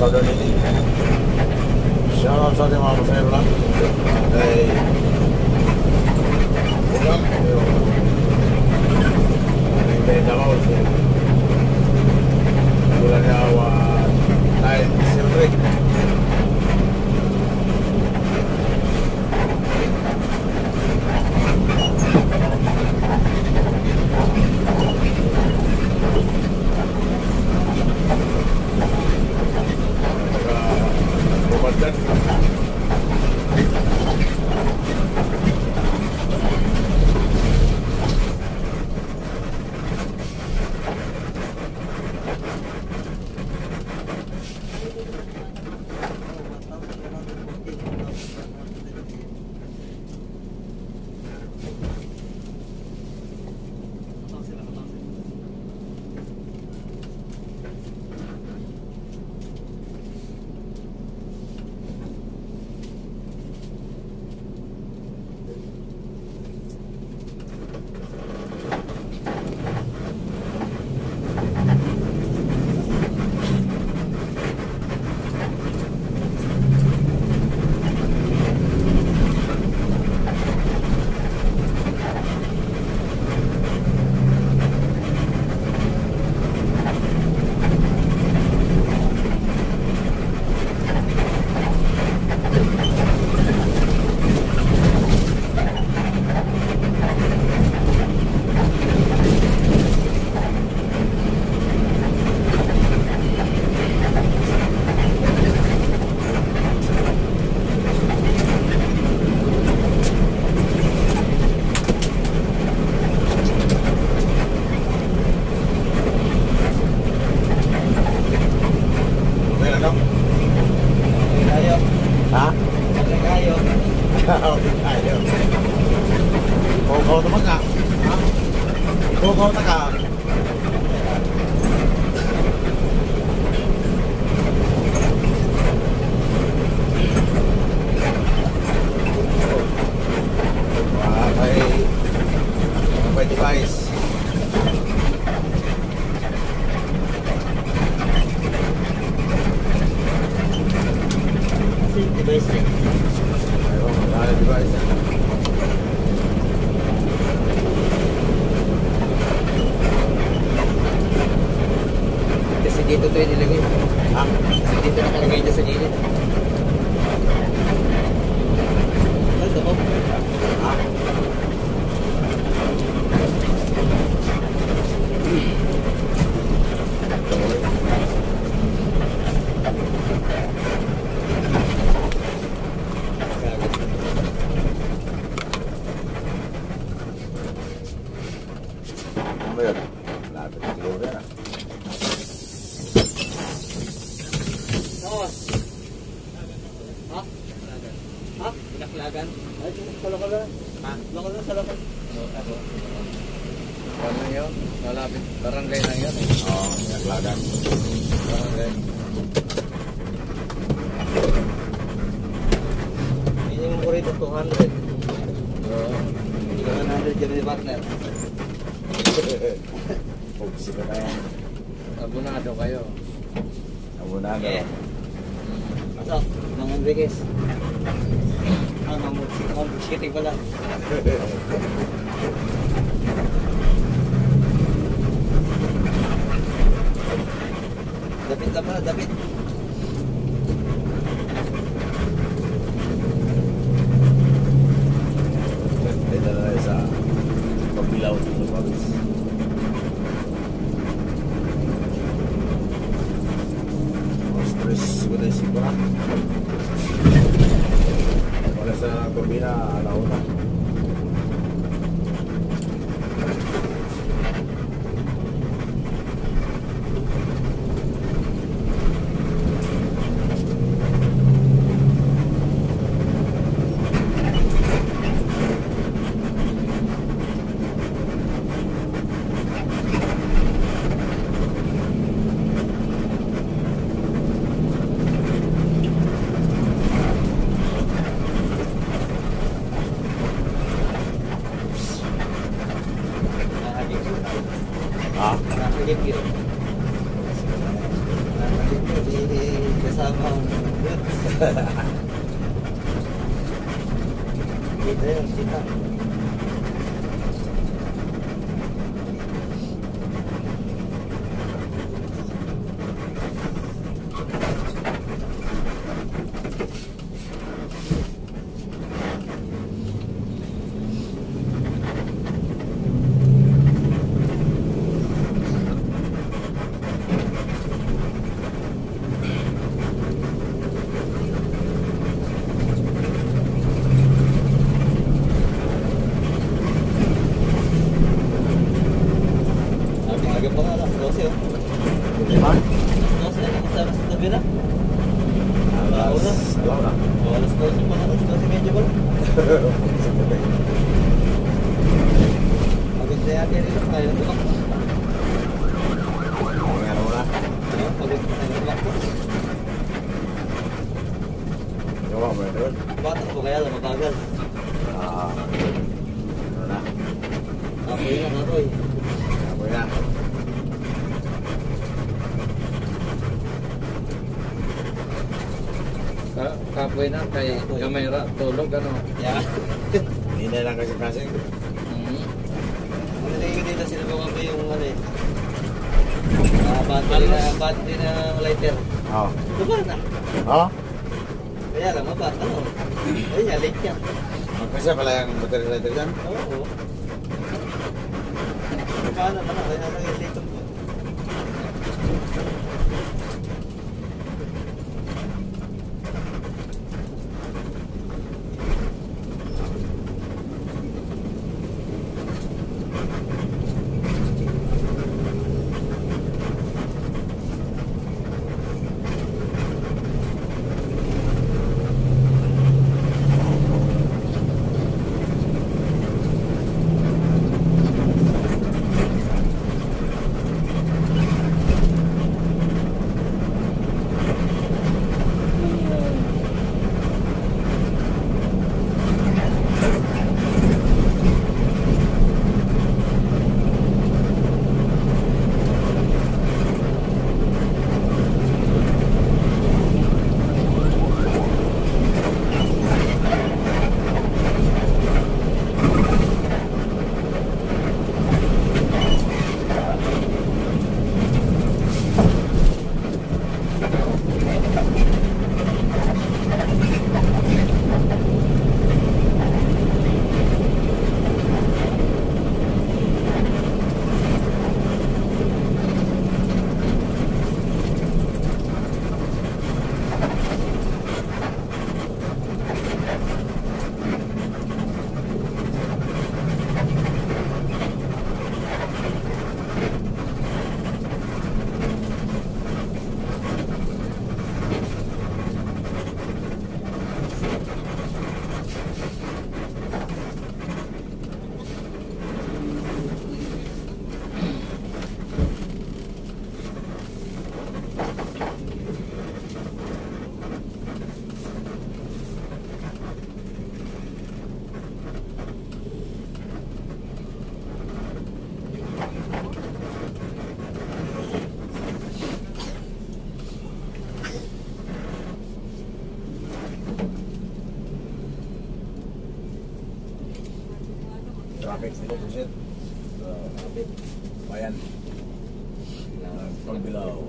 Southern Lily. Shoutout sa ating mga pasahero lang. Kay Bugang, yung hintay Davao. Wala niya 903. Dito ito yung nilagay. Ha? Dito nakalagay dyan sa gilid. Ito ko. Ha? Ano yun? Lapit na siguro yan. Ha? Pinaklagan? Ay, sa lokal na. Ha? Lokal na, sa lokal. Ano yun? Malapit. Barangay na yun. Oo, pinaklagan. Barangay. Minimum ko rito 200. Oo. 100 dyan ni partner. Pugsi ka na yan. Abunado kayo. Abunado. Okay. Pasok, Mang Enriquez. Mang Bugsiti pala. Dapit na pala, dapit. Dito na tayo sa Pagbilaw dito Pabis. Stress siguro na isip ko na. Wala sa turbina, alauna. Nakakagip yun. Nakakagip yun. kasama ang Dito yung sita. Aga pa nga, alas 12 oh. Di ba? Alas 12, ano kasama sa tabi na? Alas. Alam na. O, alas 12 pa nga, alas 12 medyo ba? Pagod na yata rin lang tayo. Ano mo na? Pagod na tayo lang po. Gawa mo yun. Bata ko kaya lang mabagal. Ano na? Apoy na, apoy. Apoy na. Kapoy na kay kamera tulog ano. Yeah. Hindi lang kasi kasing. Ano nilagay ko dito, sinubukan ko yung ano eh. Battery na lighter. Oo. Diba na? Oo? Kaya lang, mabata no. Ayun nga, late yan. Magpasya pala yung battery lighter dyan? Oo. Paano naman, kaya lang yung late po. Traffic dito po siya. Bayan. Pagbilaw.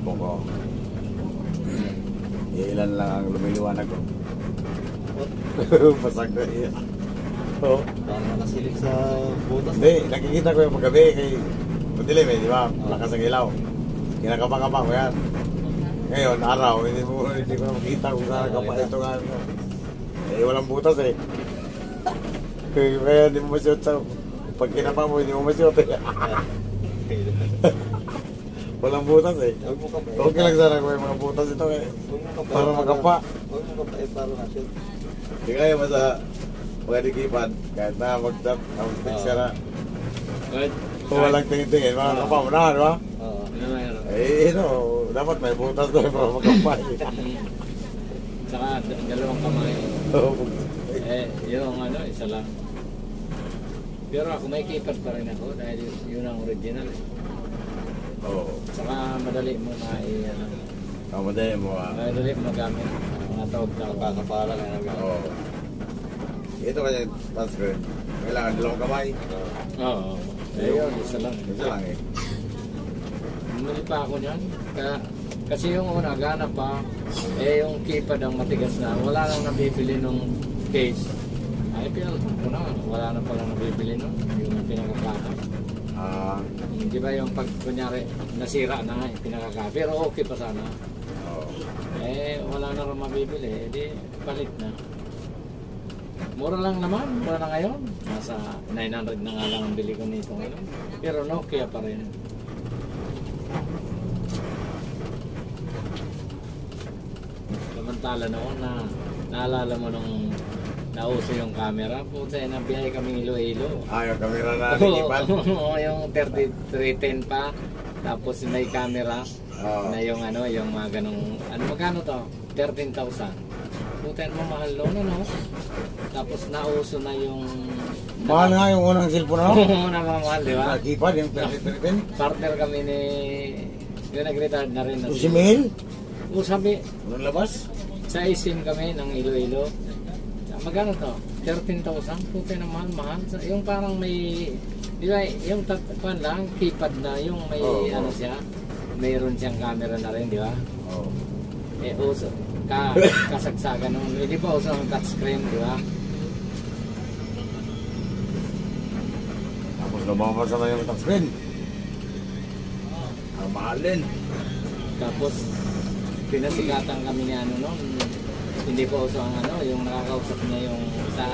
cellphone ko. Ilan lang ang lumiliwanag ko. Pasag na iya. Oo. Parang nakasilip sa butas. Hindi, nakikita ko yung paggabi kay madilim eh, di ba? Lakas ang ilaw. Kinakapa-kapa ko yan. Ngayon, araw, hindi ko na makita kung saan nakapa ito nga. Eh, walang butas eh. Kaya hindi mo masyot sa... Pag kinapa mo, hindi mo masyot eh. Walang butas eh. Huwag mo kapay. Okay lang sana kung may mga butas ito eh. Para makapa. Huwag mo kapay para na-shoot. Hindi kaya mo sa pagkadikipan, kahit na mag-tap, mag-text ka na. Kung walang tingin-tingin, makakapa mo na, di ba? Oo. Eh, dapat may butas doon para makapa eh. Saka dalawang kamay. Yung isa lang. Pero ako may keypad pa rin ako dahil yun ang original. Oo. Saka madali mo Kamadali mo ah. madali mo magamit. Mga tawag-tawag. Kakapala ka na. Oo. Ito kasi touchscreen. Kailangan dalawang kamay. Oo. Yun, isa lang. Isa lang eh. Bumili pa ako niyan. Kasi yung una, gana pa, yung keypad ang matigas na. Wala nang nabibili nung case. Ay, pinalatan ko na. Wala na palang nabibili nun. Yung pinakakaka. Di ba yung pag kunyari nasira na nga, pinakakaka. Pero okay pa sana. Oo. Wala na rin mabibili. Di palit na. Mura lang naman. Mura na ngayon. Nasa 900 na nga lang ang bili ko nito ngayon. Pero Nokia pa rin. Samantala noon na naalala mo nung nauso yung camera, puta nabiyahe kaming Iloilo. Yung camera na nilipan. Oo, yung 3310 pa. Tapos may camera na yung yung mga ganong, magkano to? 13,000. Puta mo mahal noon, Tapos nauso na yung... Mahal nga yung unang cellphone na. Oo, mahal, di ba? Keypad yung 3310. Partner kami ni... Yung nag-retard na rin. Si Mil? O sabi, Anong labas? sa isim kami ng Iloilo. Magkano to? 13,000. Puti na mahal. Yung parang may... Di ba, yung tatpan lang, keypad na, yung may siya, mayroon siyang camera na rin, di ba? Oo. Uso, kasagsagan nung, hindi pa uso ang touchscreen, di ba? Tapos lumabas na yung touchscreen. Ang mahal din. Tapos, pinasikatan kami ni noon, hindi pa uso ang yung nakakausap niya yung sa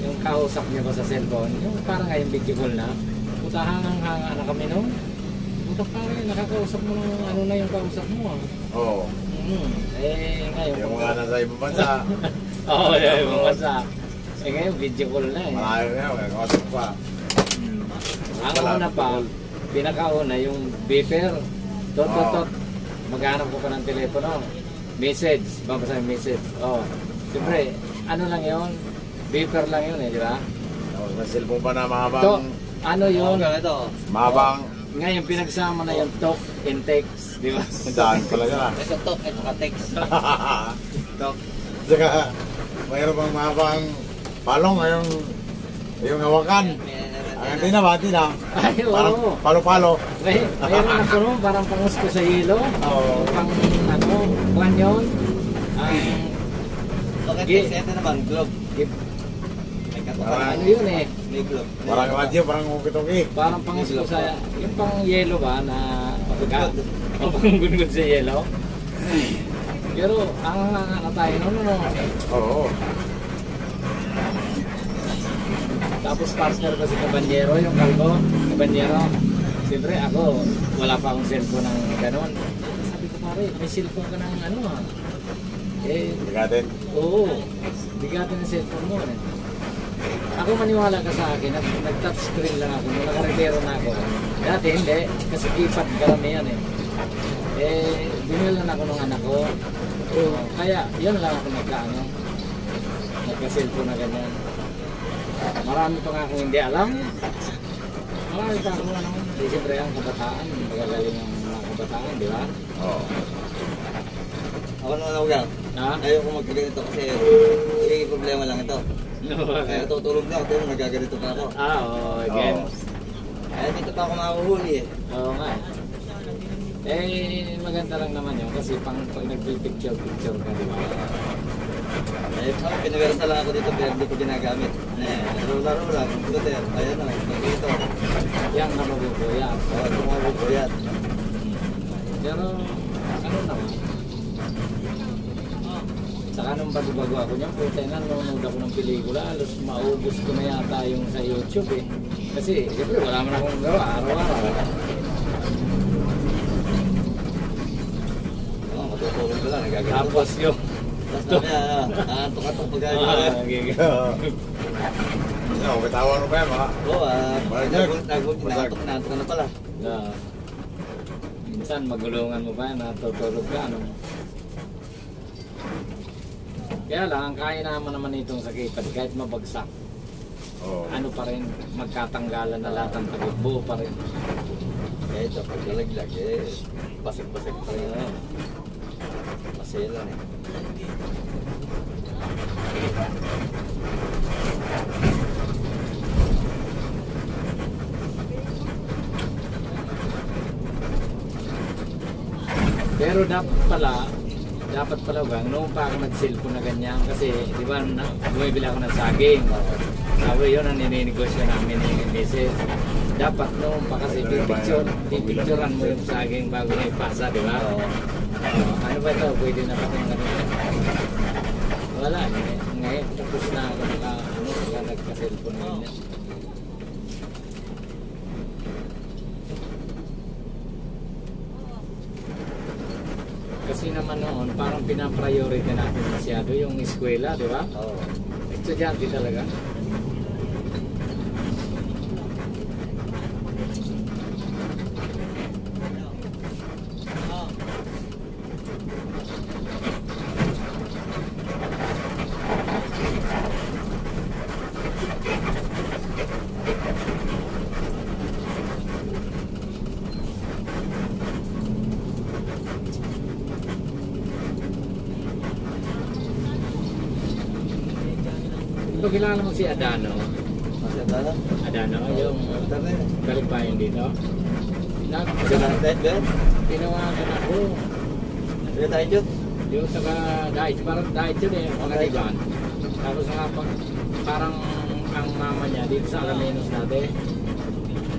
yung kausap niya pa sa cellphone, yung parang ngayon video call na, puta hangang-hanga na kami noon. Puta parang nakakausap mo ng na yung kausap mo Oo. Ngayon. Yung mga nasa ibang bansa. Oo, yung ibang bansa. Ngayon video call na Malayo na yun, kakasok pa. Ang una pa, pinakauna yung beeper. Tot. Maghanap ko pa ng telepono. Message, babasa yung message. Siyempre, lang yun? Beeper lang yun di ba? Tapos may cellphone pa na mahabang... Yun? Mahabang... Ngayon, pinagsama na yung talk and text, di ba? Daan pala yan Ito talk, ito ka-text. Talk. Saka, mayroon bang mahabang palong yung hawakan. Hindi na. Ay, oo. Parang palo-palo. Mayroon ako noon, parang pangusko sa hilo. Oo. Pang, buwan yun. Okay, ito naman, globe. May Parang katukan. yun May globe. Parang radyo, parang uki-tuki. Parang pangusko sa, yung pang yelo ba, na pagkagat. O pang gungun sa yelo. Pero, ang tayo noon, Oo. Tapos partner ko si Cabanyero, yung kalbo, Cabanyero. Siyempre ako, wala pa akong cellphone ng gano'n. Sabi ko pare, may cellphone ka ng Bigatin. Oo, bigatin ang cellphone mo. Ako maniwala ka sa akin, nag-touchscreen lang ako, nung nakaretero na ako. Dati hindi, kasi keypad karamihan binilan ako ng anak ko. Kaya, yun lang ako nagka-cellphone na ganyan. Marami pa nga akong hindi alam. Marami pa akong siyempre ang kabataan, magagaling ang mga kabataan, di ba? Oo. Ako naman ako lang. Ayoko magkaganito kasi yung problema lang ito. Kaya tutulog na ako, pero nagaganito pa ako. Oo, again. Kaya dito pa ako mahuhuli Oo nga. Maganda lang naman yun kasi pag nagpipicture ka, di ba? Pinawersa lang ako dito pero hindi ko ginagamit. Laro-laro lang, computer. Ayan o, dito. Yan na mabubuyat. Oo, ito mabubuyat. Pero, ano naman? Saka nung bago-bago ako niyan, puta na, nanonood ako ng pelikula, halos maubos ko na yata yung sa YouTube eh. Kasi, siyempre, wala man akong gawa, araw-araw. Oo, matutulog ko lang, nagagano. Tapos yung... Tapos na, antok-antok pagkagawa. Ano, bitawan mo pa yan, mga? Oo, naantok na pala. Minsan, magulungan mo pa yan, natutulog ka, ano? Kaya lang, kaya naman itong sa keypad, kahit mabagsak. Oo. Ano pa rin, magkatanggalan na lahat ng takip, buo pa rin. Ito, pag nalaglag, basag-basag pa rin. Masaya lang eh. Pero dapat pala bang, noong pa ako nag-cellphone na ganyan, kasi di ba, bumibili ako ng saging. Sabi yun ang nininegosyo namin ni Mrs. Dapat noong pa kasi pipicturean mo yung saging bago na ipasa, di ba? Ano ba ito? Pwede na pati yung wala eh. Ngayon, tapos na ako nagka-cellphone na yun. Kasi naman noon, parang pinapriority natin masyado yung eskwela, di ba? Oo. Estudyante talaga. Ito kilala mo si Adano? Masaya talaga. Adano, yung kaligbayan dito. Tinawagan ako. Sige tayo, Jut. Yung taga-diet, parang diet yun eh, mga diban. Tapos nga parang ang mama niya dito sa Alaminos natin.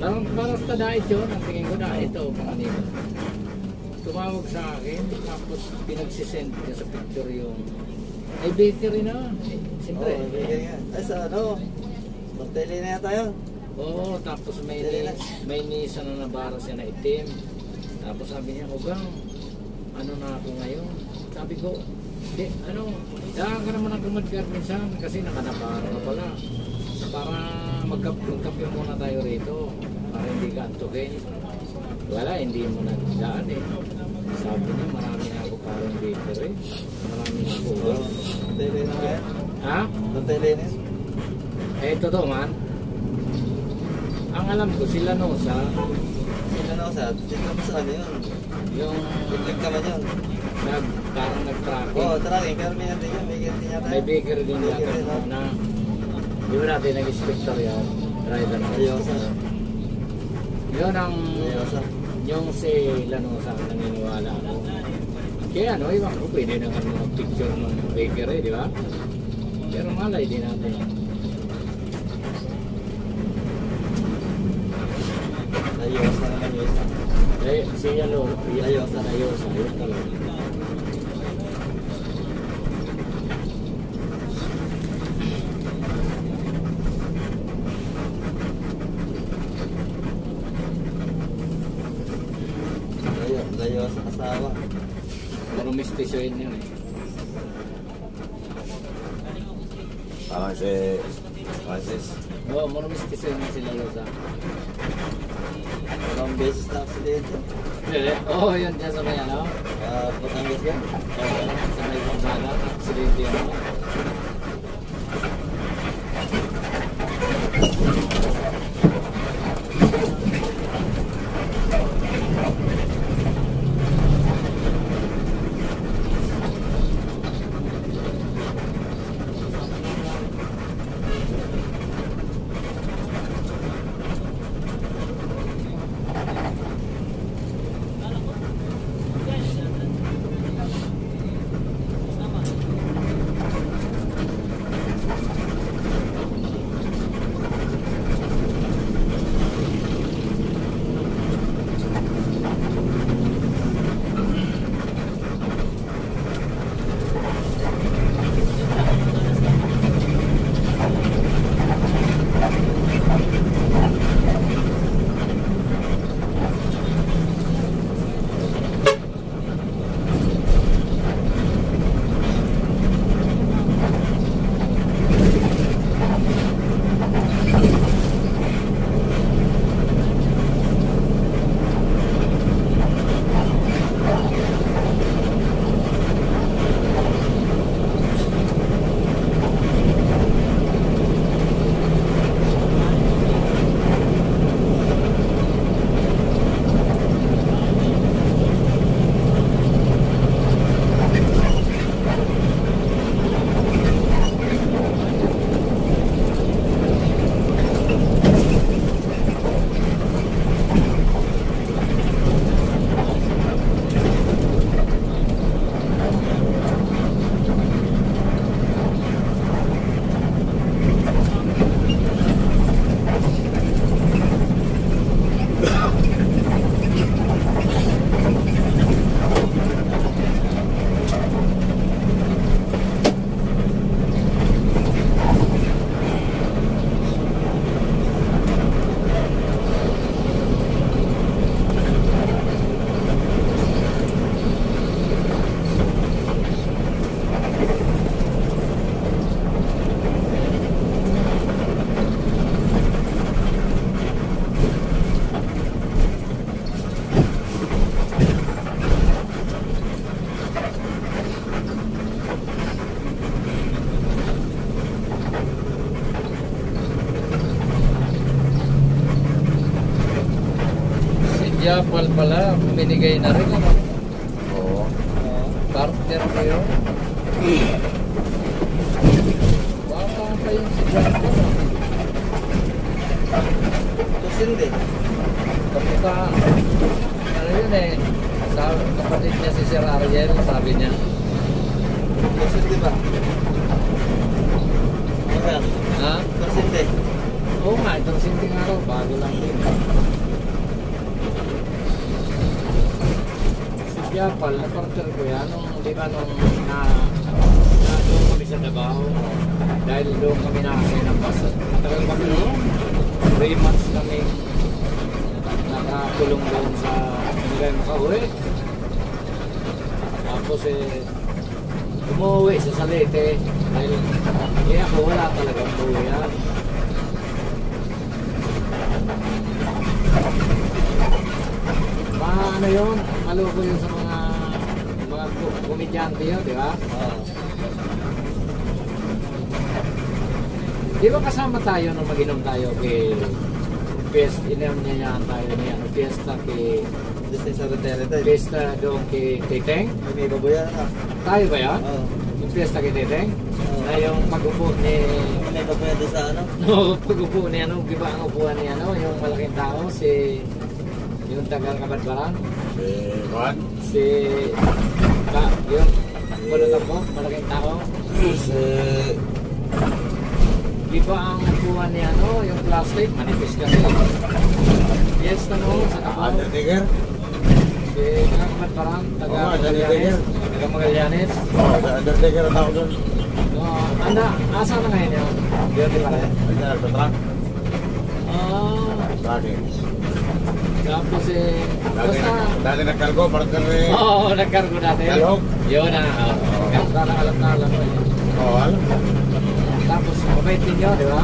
Parang sa diet yun, ang tingin ko diet ito, mga nito. Tumawag sa akin, tapos pinagsisend niya sa picture yung ay bakery na. Siyempre. Oo, bakery nga. Ay sa ano, magtili na tayo. Oo, tapos may Nissan na nabara siya na itim. Tapos sabi niya, Ugang, ano na ako ngayon? Sabi ko, di, ano, daan ka naman ako mag-garminsan kasi nakanabara na pala. Para magkape muna tayo rito, para hindi ka antukin. Wala, hindi mo na daan eh. Sabi niya, marami na ako parang bakery. Marami na ako. Magtili na kaya? Ha? Magtili na yun? Eh, totoo man. Ang alam ko, sila Nosa, Ano sa, tingnan mo sa ano yun? yung Biglig naman yun. parang nag-tracking. Oo, tracking. Pero may natin yun, may ganti niya tayo. May bakery din yata na di ba natin nag-inspector yun? Driver na. Seryosa. Yun ang Seryosa. yung si Lanosa ang naniniwala ako. Kaya ano, iwan ko pwede na kami mag-picture ng bakery, di ba? Pero malay din natin. Seryosa naman yun. Siya Lolo, Layosa. Layosa, yun talaga. Layo sa asawa. Puro mistisoin yun eh. Parang si Francis. Oo, puro mistisoin yun si Layosa. Ilang beses na aksidente. Oo, yun dyan sa may ano. Patangas yan. Oo, sa may Pampanga, aksidente yun. Japal pala, binigay na rin ano. Oo. Partner ko yun. Baka kayo si Japal. Tapos hindi. Kapag ano yun eh, kapatid niya si Sir Ariel, sabi niya. Tapos hindi ba? Ano yan? Ha? Tapos hindi. Oo nga, itong sinting araw, bago lang din. Si Japal, na-partner ko yan, di ba nung doon kami sa Davao, dahil doon kami nakasaya ng bus. Tagal kami noon, 3 months kami nakakulong doon sa hindi makauwi. Tapos umuwi sa Salete, dahil ako wala talagang buwi yan. Ano yun, maloko yun sa mga komedyante yun, di ba? Di ba kasama tayo nung mag-inom tayo kay Fiesta, inom niya tayo niya, Fiesta kay Sa Rotary tayo. Fiesta doon kay Teteng? May baboyan na. Tayo ba yan? Oo. Yung Fiesta kay Teteng? Na yung pag-upo ni... May baboyan doon sa ano? No, pag-upo ni ano, di ba ang upuan ni ano, yung malaking tao, yung tagal Kabadbaran? Juan? Yung bulutang mo, malaking tao? Di ba ang upuan ni ano, yung plastic, manipis kasi. Yes, no, sa Davao. Undertaker? Si Kabadbaran, taga Oo, Undertaker. Magallanes. Oo, Undertaker ang tawag doon. No, asa na ngayon yun? Yun, di ba rin? Ay, nagtatrack. Tracking. Tapos basta... Dati nagkargo, parang kami... Oo, nagkargo dati. Kalhog? Yun na, alam na alam ko yun. Oo, alam. Tapos, mabait din yun, di ba?